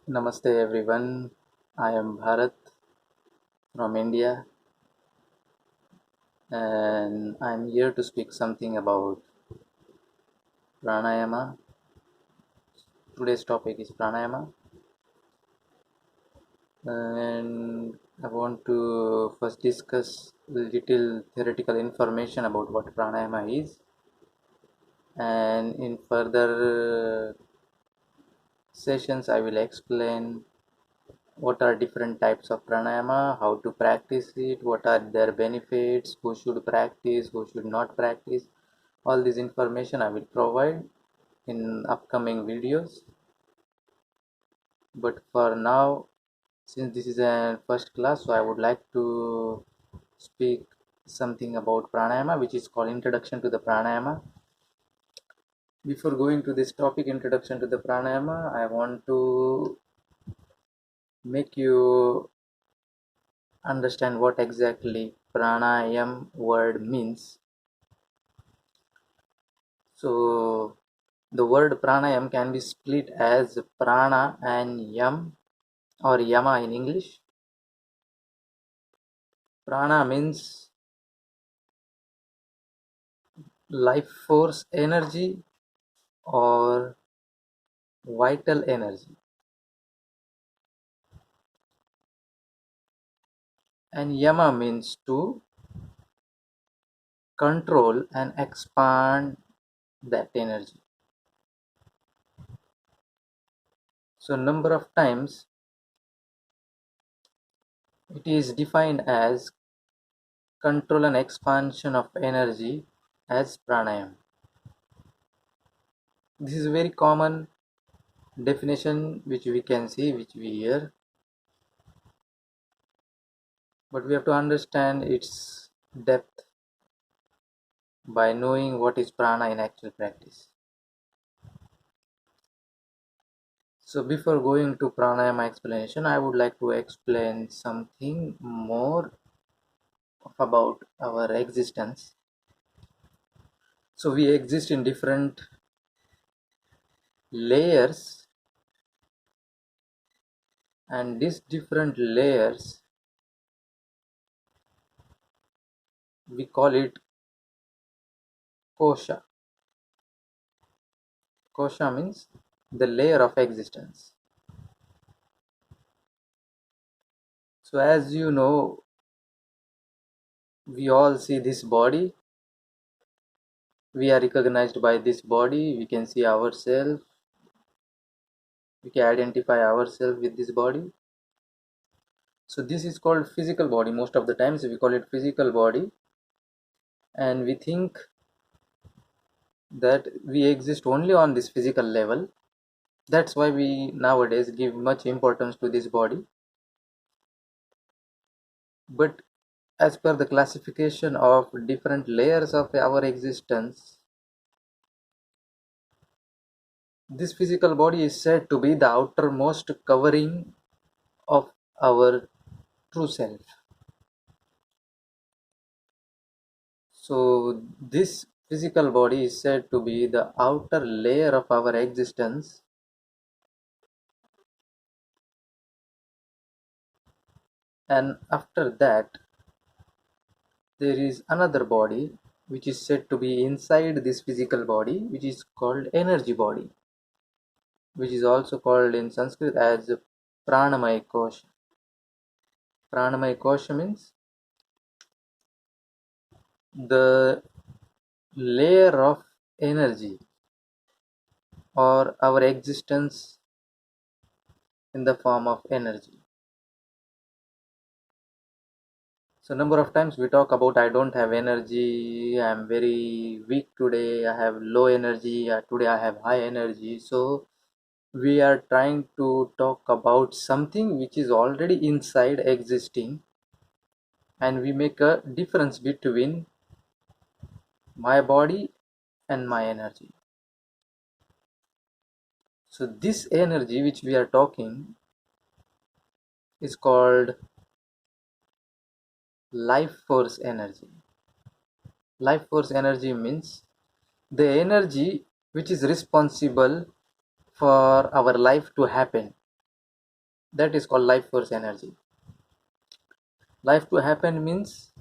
Namaste everyone. I am Bharat from India and I am here to speak something about pranayama. Today's topic is pranayama and I want to first discuss little theoretical information about what pranayama is, and in further sessions I will explain what are different types of pranayama, how to practice it, what are their benefits, who should practice, who should not practice. All this information I will provide in upcoming videos. But for now, since this is a first class, so I would like to speak something about pranayama, which is called introduction to the pranayama. Before going to this topic, introduction to the pranayama, I want to make you understand what exactly pranayam word means. So the word pranayam can be split as prana and yam or yama in English. Prana means life force energy or vital energy, and yama means to control and expand that energy. So number of times it is defined as control and expansion of energy as pranayam. This is a very common definition which we can see, which we hear, but we have to understand its depth by knowing what is prana in actual practice. So before going to pranayama explanation, I would like to explain something more about our existence. So we exist in different layers, and these different layers we call it kosha. Kosha means the layer of existence. So as you know, we all see this body, we are recognized by this body, we can see ourselves, we can identify ourselves with this body. So this is called physical body. Most of the times we call it physical body, and we think that we exist only on this physical level. That's why we nowadays give much importance to this body. But as per the classification of different layers of our existence, this physical body is said to be the outermost covering of our true self. So this physical body is said to be the outer layer of our existence, and after that there is another body which is said to be inside this physical body, which is called energy body, which is also called in Sanskrit as pranamaya kosha. Pranamaya kosha means the layer of energy or our existence in the form of energy. So number of times we talk about I don't have energy, I am very weak today, I have low energy, today I have high energy. So we are trying to talk about something which is already inside existing, and we make a difference between my body and my energy. So this energy which we are talking is called life force energy. Life force energy means the energy which is responsible for our life to happen. That is called life force energy. Life to happen means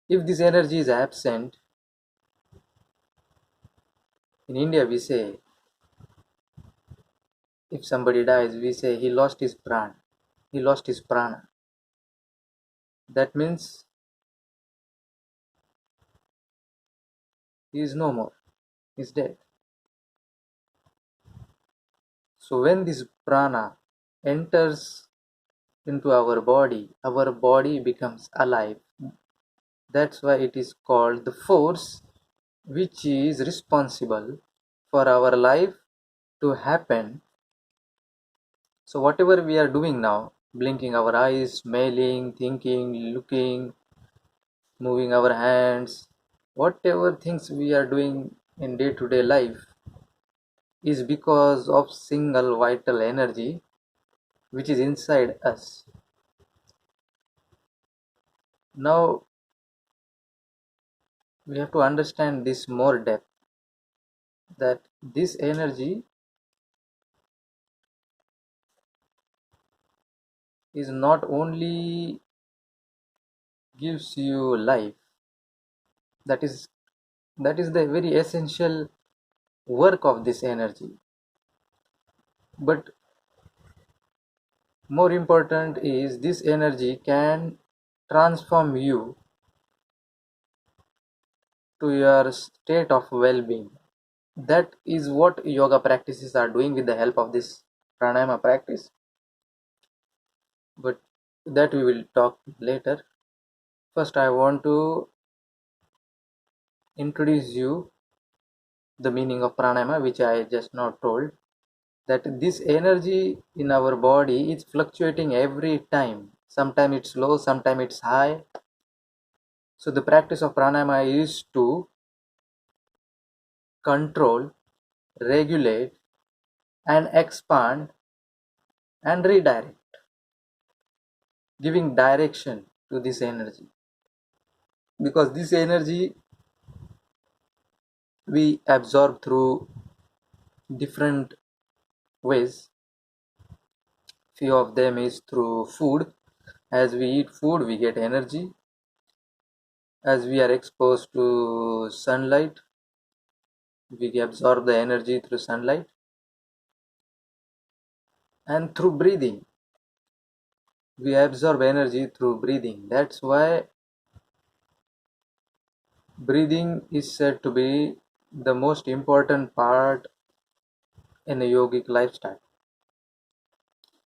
if this energy is absent, in India we say if somebody dies, we say he lost his pran, he lost his prana. That means he is no more, he is dead. So when this prana enters into our body becomes alive. That's why it is called the force which is responsible for our life to happen. So whatever we are doing now, blinking our eyes, smelling, thinking, looking, moving our hands, whatever things we are doing in day to day life is because of single vital energy which is inside us. Now we have to understand this more depth, that this energy is not only gives you life, that is the very essential work of this energy, but more important is this energy can transform you to your state of well-being. That is what yoga practices are doing with the help of this pranayama practice, but that we will talk later. First I want to introduce you the meaning of pranayama, which I just now told, that this energy in our body is fluctuating every time. Sometimes it's low, sometimes it's high. So the practice of pranayama is to control, regulate, and expand and redirect, giving direction to this energy. Because this energy we absorb through different ways. Few of them is through food. As we eat food, we get energy. As we are exposed to sunlight, we absorb the energy through sunlight. And through breathing, we absorb energy through breathing. That's why breathing is said to be the most important part in a yogic lifestyle.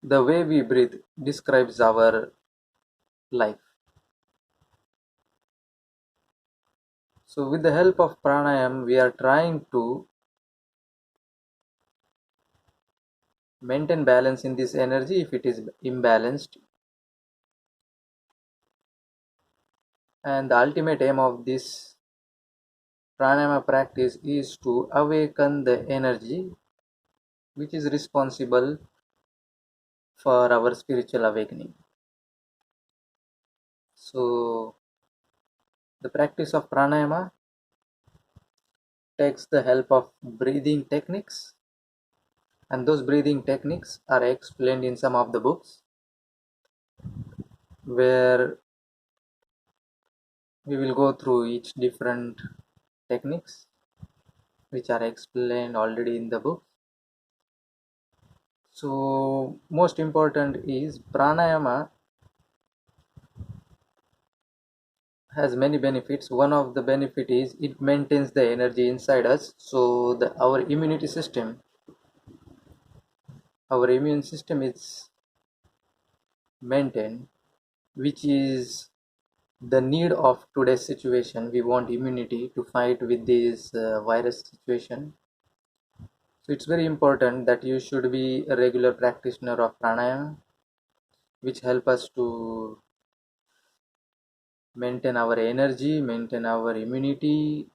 The way we breathe describes our life. So with the help of pranayam, we are trying to maintain balance in this energy if it is imbalanced. And the ultimate aim of this pranayama practice is to awaken the energy which is responsible for our spiritual awakening. So the practice of pranayama takes the help of breathing techniques, and those breathing techniques are explained in some of the books, where we will go through each different techniques which are explained already in the book. So most important is pranayama has many benefits. One of the benefit is it maintains the energy inside us, so our immunity system, our immune system is maintained, which is the need of today's situation. We want immunity to fight with this virus situation. So it's very important that you should be a regular practitioner of pranayama, which help us to maintain our energy, maintain our immunity,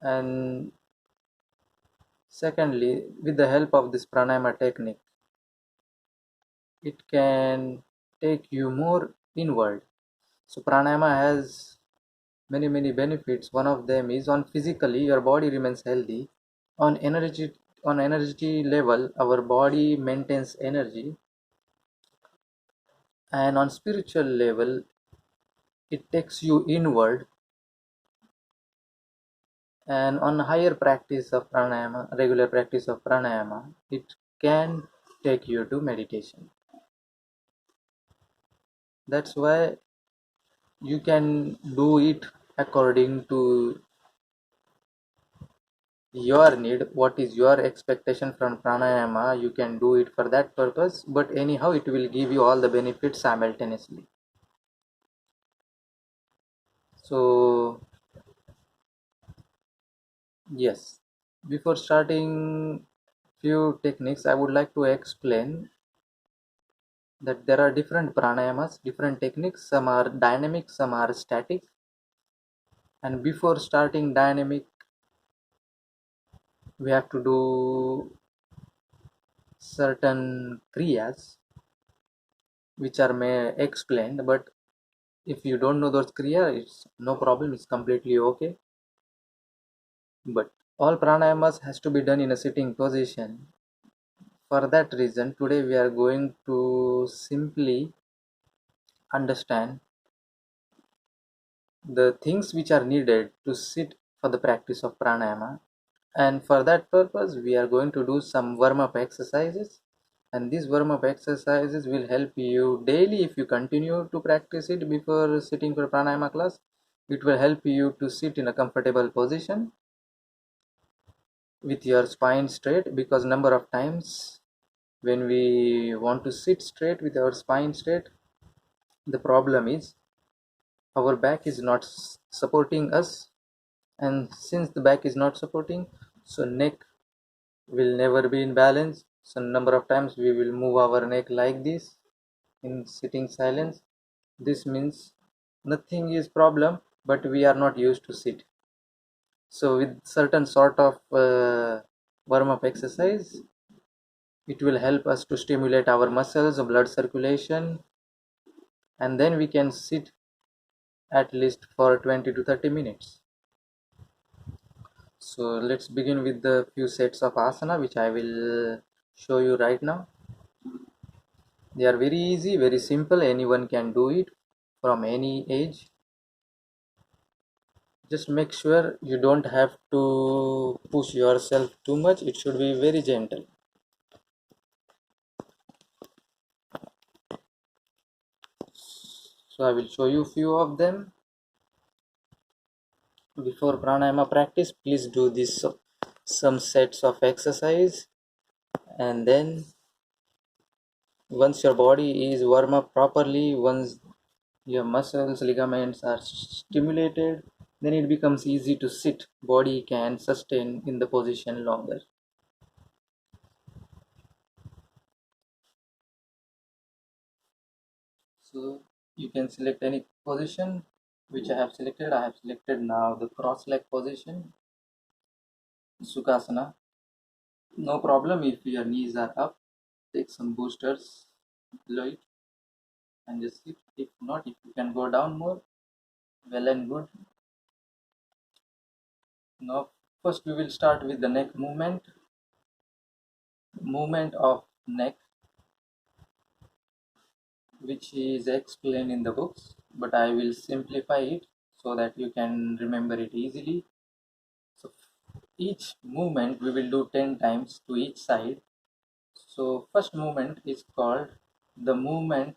and secondly, with the help of this pranayama technique, it can take you more inward. So pranayama has many benefits. One of them is on physically your body remains healthy. On on energy level our body maintains energy, and on spiritual level it takes you inward, and on higher practice of pranayama, regular practice of pranayama, it can take you to meditation. That's why you can do it according to your need. What is your expectation from pranayama, you can do it for that purpose, but anyhow it will give you all the benefits simultaneously. So yes, before starting few techniques I would like to explain that there are different pranayamas, different techniques. Some are dynamic, some are static. And before starting dynamic, we have to do certain kriyas which are may explained. But if you don't know those kriya, it's no problem. It's completely okay. But all pranayamas has to be done in a sitting position. For that reason, today we are going to simply understand the things which are needed to sit for the practice of pranayama. And for that purpose we are going to do some warm-up exercises, and these warm-up exercises will help you daily. If you continue to practice it before sitting for pranayama class, it will help you to sit in a comfortable position with your spine straight, because number of times when we want to sit straight with our spine straight, the problem is our back is not supporting us, and since the back is not supporting, so neck will never be in balance. So number of times we will move our neck like this in sitting silence. This means nothing is problem, but we are not used to sit. So with certain sort of warm-up exercise, it will help us to stimulate our muscles, blood circulation, and then we can sit at least for 20 to 30 minutes. So let's begin with the few sets of asana which I will show you right now. They are very easy, very simple. Anyone can do it from any age. Just make sure you don't have to push yourself too much. It should be very gentle. So I will show you few of them. Before pranayama practice, please do this some sets of exercise, and then once your body is warm up properly, once your muscles, ligaments are stimulated, then it becomes easy to sit. Body can sustain in the position longer. So you can select any position which I have selected. I have selected now the cross leg position, Sukhasana. No problem if your knees are up. Take some boosters below it and just sit. If not, if you can go down more, well and good. Now first we will start with the neck movement. Movement of neck, which is explained in the books, but I will simplify it so that you can remember it easily. So each movement we will do 10 times to each side. So first movement is called the movement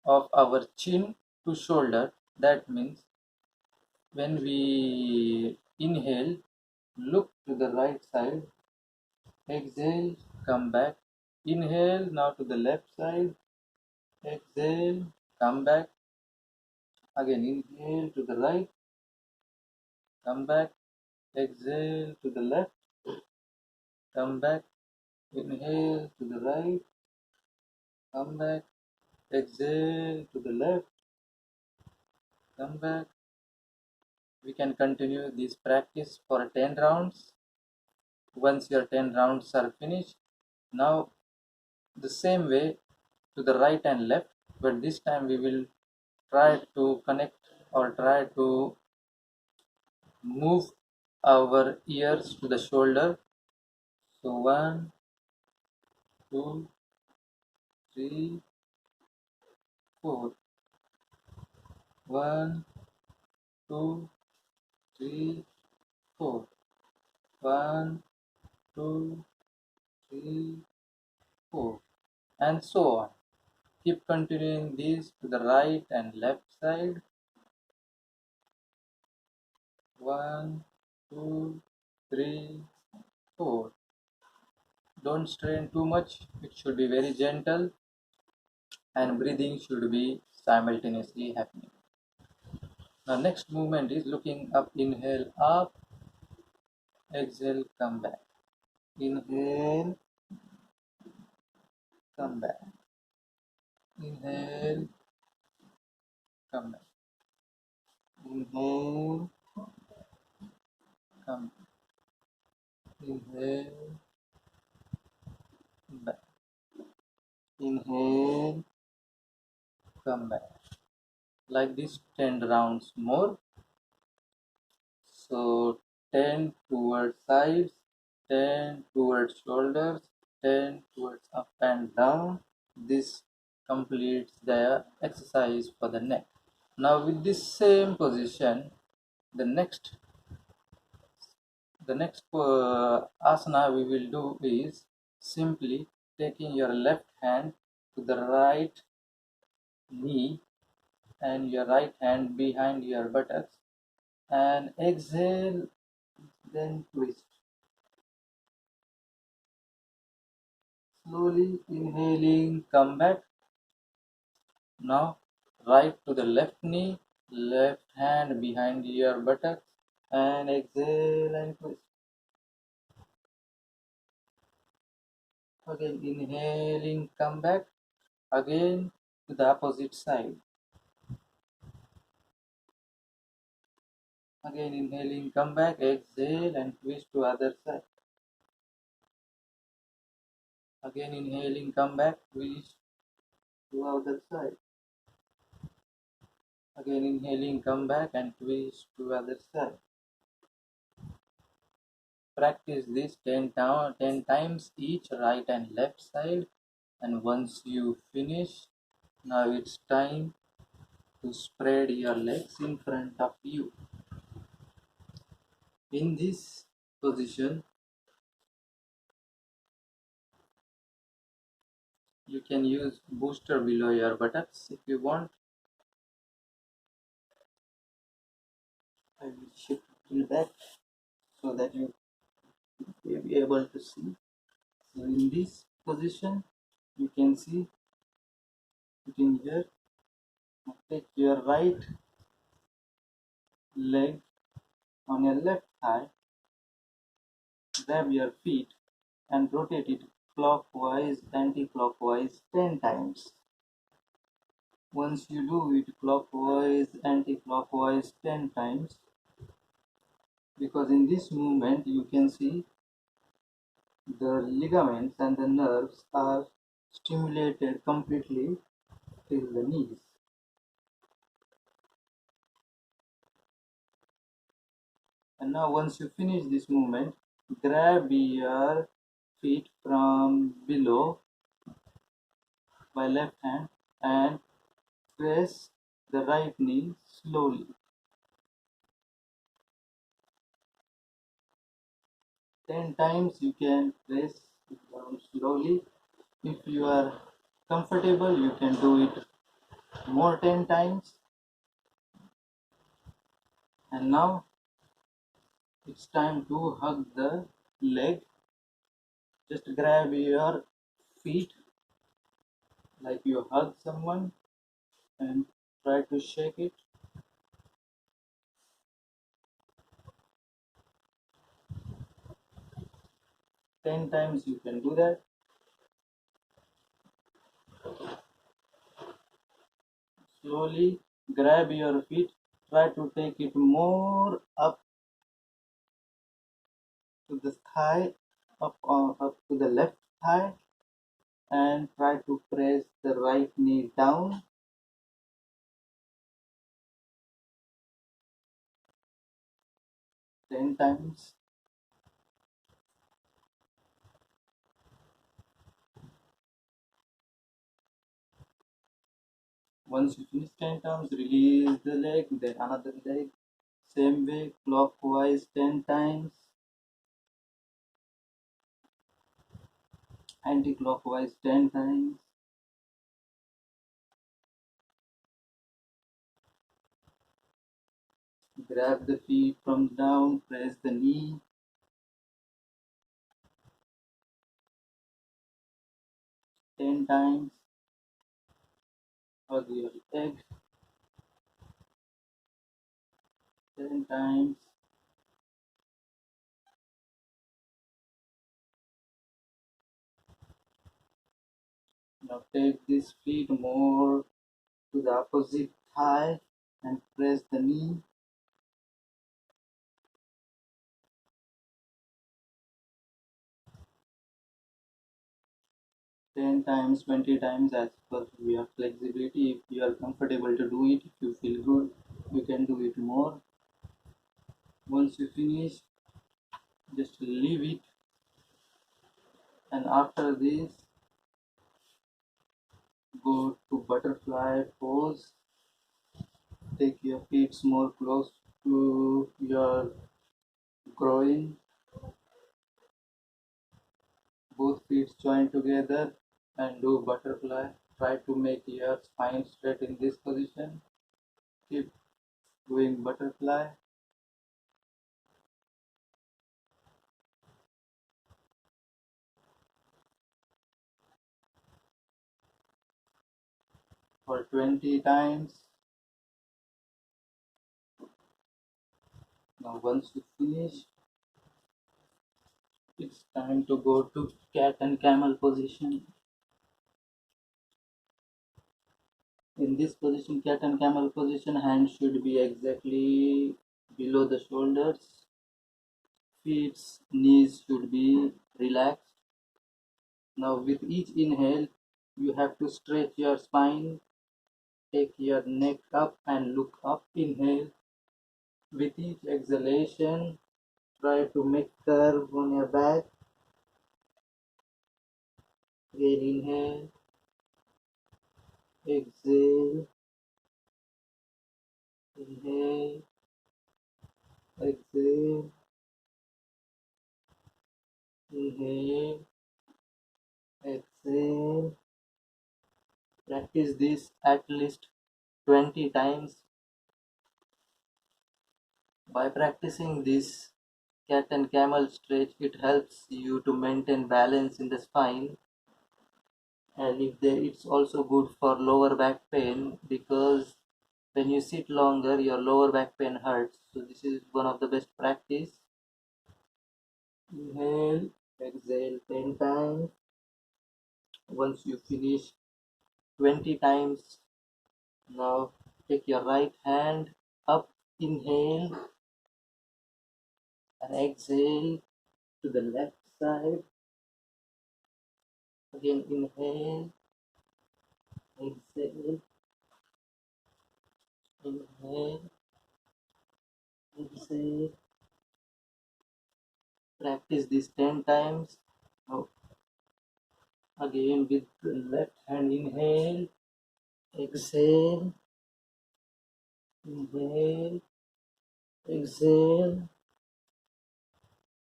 of our chin to shoulder. That means when we inhale, look to the right side, exhale, come back, inhale, now to the left side, exhale, come back, again inhale to the right, come back, exhale to the left, come back, inhale to the right, come back, exhale to the left, come back. We can continue this practice for 10 rounds. Once your 10 rounds are finished, now the same way to the right and left, but this time we will try to connect or try to move our ears to the shoulder. So 1, 2, 3, 4. 1, 2, 3, 4. 1, 2, 3, 4. And so on. Keep continuing this to the right and left side. 1, 2, 3, 4. Don't strain too much. It should be very gentle and breathing should be simultaneously happening. Now next movement is looking up, inhale up, exhale, come back. Inhale, come back. Inhale, come back. Inhale, come back. Inhale, back. Inhale, come back. Like this 10 rounds more. So 10 towards sides, 10 towards shoulders, 10 towards up and down. This completes the exercise for the neck. Now with this same position, the next asana we will do is simply taking your left hand to the right knee and your right hand behind your buttocks and exhale, then twist. Slowly inhaling, come back. Now right to the left knee, left hand behind your buttocks and exhale and twist. Again inhaling, come back. Again to the opposite side. Again inhaling, come back, exhale and twist to other side. Again inhaling, come back, twist to other side. Again inhaling, come back and twist to other side. Practice this 10 times each, right and left side. And once you finish, now it's time to spread your legs in front of you. In this position, you can use booster below your buttocks if you want. I will shift it back so that you will be able to see. So in this position, you can see sitting here. Now take your right leg on your left thigh, grab your feet and rotate it clockwise, anti-clockwise 10 times. Once you do it clockwise, anti-clockwise 10 times, because in this movement you can see the ligaments and the nerves are stimulated completely till the knees. And now once you finish this movement, grab your feet from below by left hand and press the right knee slowly. 10 times you can press it down slowly. If you are comfortable, you can do it more 10 times. And now it's time to hug the leg. Just grab your feet like you hug someone and try to shake it. 10 times you can do that. Slowly grab your feet, try to take it more up to the thigh, up to the left thigh, and try to press the right knee down. 10 times. Once you finish 10 times, release the leg, then another leg. Same way, clockwise 10 times, anti-clockwise 10 times. Grab the feet from down, press the knee 10 times. Hug your leg 10 times. Now take this feet more to the opposite thigh and press the knee. Ten times, 20 times as per your flexibility. If you are comfortable to do it, if you feel good, you can do it more. Once you finish, just leave it, and after this, go to butterfly pose. Take your feet more close to your groin. Both feet join together and do butterfly. Try to make your spine straight in this position. Keep doing butterfly. For 20 times. Now once you finish, it's time to go to cat and camel position. In this position, cat and camel position, hands should be exactly below the shoulders. Feet, knees should be relaxed. Now with each inhale, you have to stretch your spine. Take your neck up and look up. Inhale. With each exhalation, try to make curve on your back. Again inhale, exhale, inhale, exhale, inhale, exhale. Practice this at least 20 times. By practicing this cat and camel stretch, it helps you to maintain balance in the spine, and it's also good for lower back pain, because when you sit longer your lower back pain hurts. So this is one of the best practice. Inhale, exhale 10 times. Once you finish 20 times, now take your right hand up, inhale, and exhale to the left side. Again inhale, exhale, inhale, exhale. Practice this 10 times. Now again with the left hand, inhale, exhale, inhale, exhale,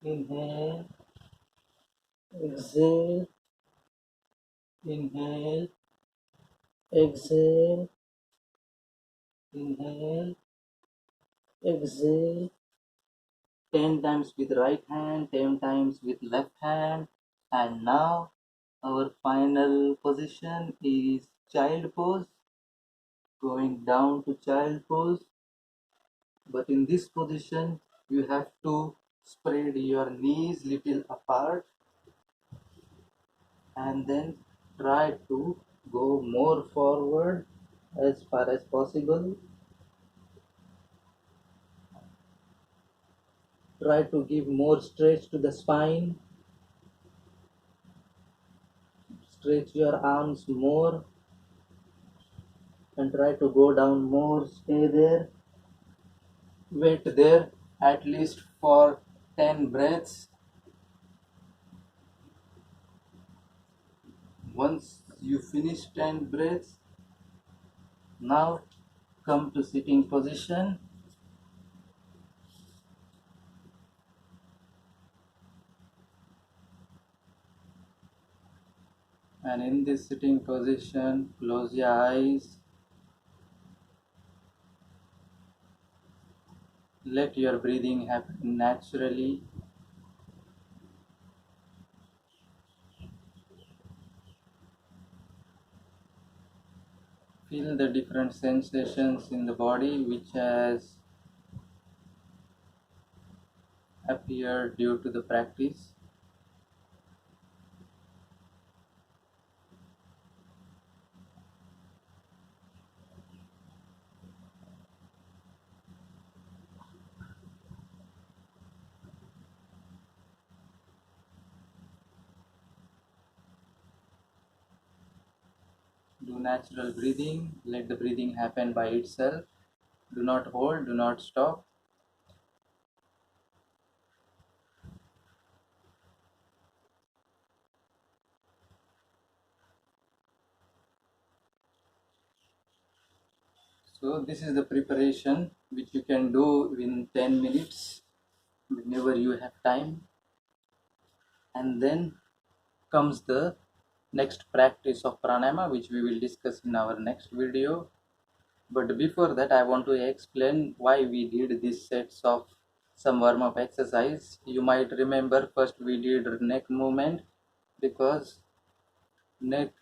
inhale, exhale, inhale, exhale, inhale, exhale. 10 times with right hand, 10 times with left hand. And now our final position is child pose. Going down to child pose. But in this position, you have to spread your knees little apart, and then try to go more forward as far as possible. Try to give more stretch to the spine. Stretch your arms more and try to go down more. Stay there. Wait there at least for 10 breaths. Once you finish 10 breaths, Now come to sitting position, and in this sitting position close your eyes, let your breathing happen naturally. Feel the different sensations in the body which has appeared due to the practice. Do natural breathing, let the breathing happen by itself. Do not hold, do not stop. So this is the preparation which you can do in 10 minutes whenever you have time. And then comes the next practice of pranayama which we will discuss in our next video. But before that, I want to explain why we did these sets of some warm-up exercise. You might remember first we did neck movement because neck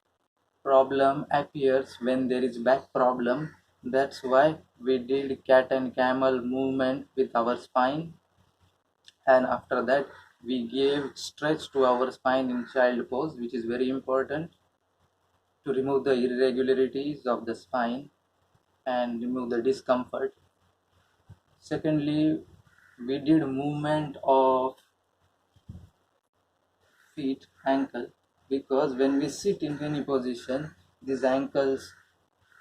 problem appears when there is back problem. That's why we did cat and camel movement with our spine, and after that we gave stretch to our spine in child pose, which is very important to remove the irregularities of the spine and remove the discomfort. Secondly, we did movement of feet, ankle, because when we sit in any position, these ankles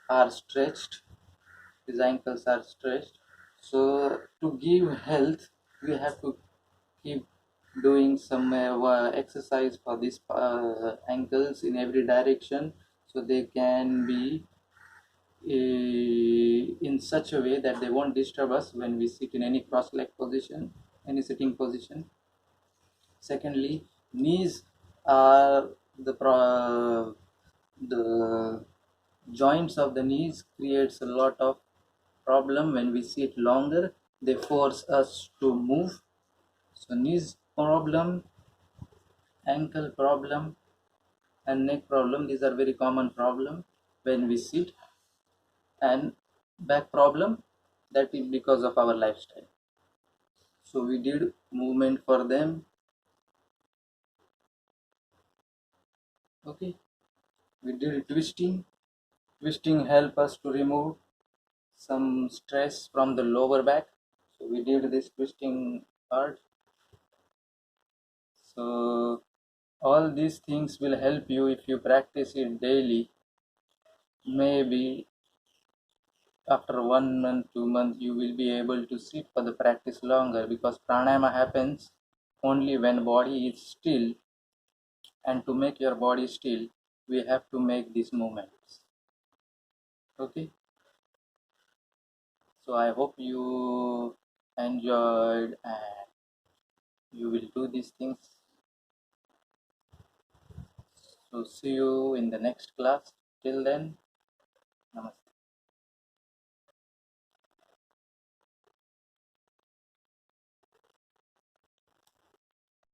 are stretched. These ankles are stretched. So to give health, we have to keep doing some exercise for these ankles in every direction, so they can be in such a way that they won't disturb us when we sit in any cross-leg position, any sitting position. Secondly, knees are the joints of the knees creates a lot of problem when we sit longer. They force us to move. So knees problem, ankle problem, and neck problem. These are very common problem when we sit, and back problem, that is because of our lifestyle. So we did movement for them. Okay, we did twisting. Twisting help us to remove some stress from the lower back. So we did this twisting part. So all these things will help you if you practice it daily. Maybe after 1 month, 2 months, you will be able to sit for the practice longer, because pranayama happens only when body is still, and to make your body still, we have to make these movements. Okay, so I hope you enjoyed and you will do these things. So see you in the next class. Till then, namaste.